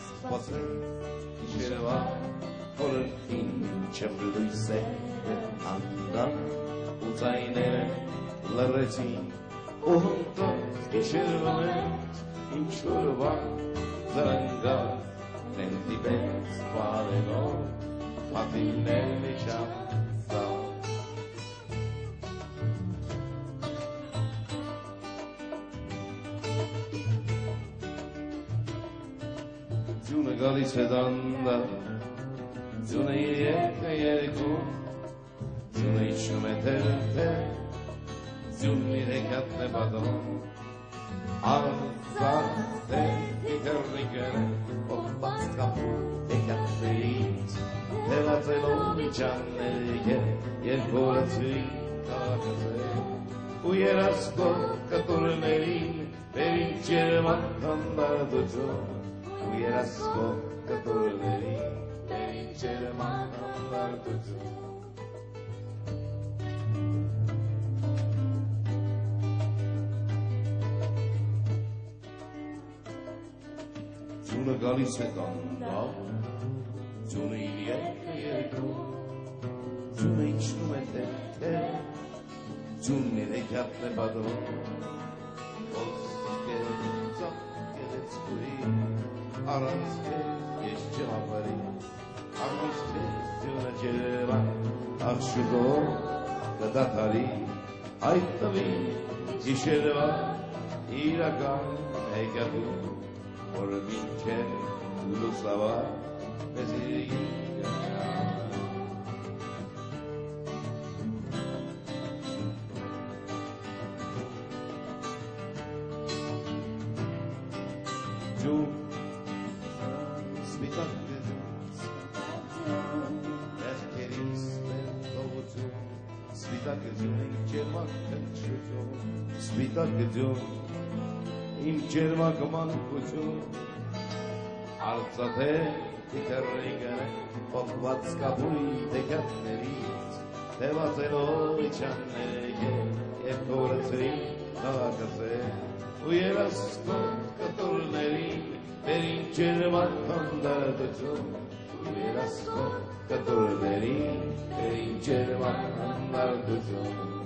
սպասել գիշերվա որ ինչ լույս է հանդան ու ձայները լռեցին ու հնդոց գիշերվա ինչ որվա զրանգար Tenti bez valeno, fatinelli ciao. Giune galice danda, giune ierico, giune ischumete, giune recatte badon, alzate di carricere. Եկատներից Թևածելով իջանները երկորացրի կաղաքացել ու երասկով կտորներին վերին ջերման հանդարտություն ու երասկով կտորներին վերին ջերման հանդարտություն Ձունը գալիս է կանդավ, ձունը երկու, ձունը իջնում է տեր, ձունն իրեքյատն է բադում, կերեց կուրի, առանց կերց ես ճմապարի, ամիշտ կերց ձունը ջերևան, աղշուգով կդաթարի, այդ տվի գիշերվա իրական հեկատում, Or a weekend, Lusava, Ju, speak up, Im ջերմակման կություն Արծաթե դիկարրիգանը Պողված կապույի դեկատներից Թևածելով իչանները Եվ կորացրի նավակասե Ու երասկոտ կտորներին Վերին ջերմական դարդություն Ու երասկոտ կտորներին Վերին ջերմական դարդություն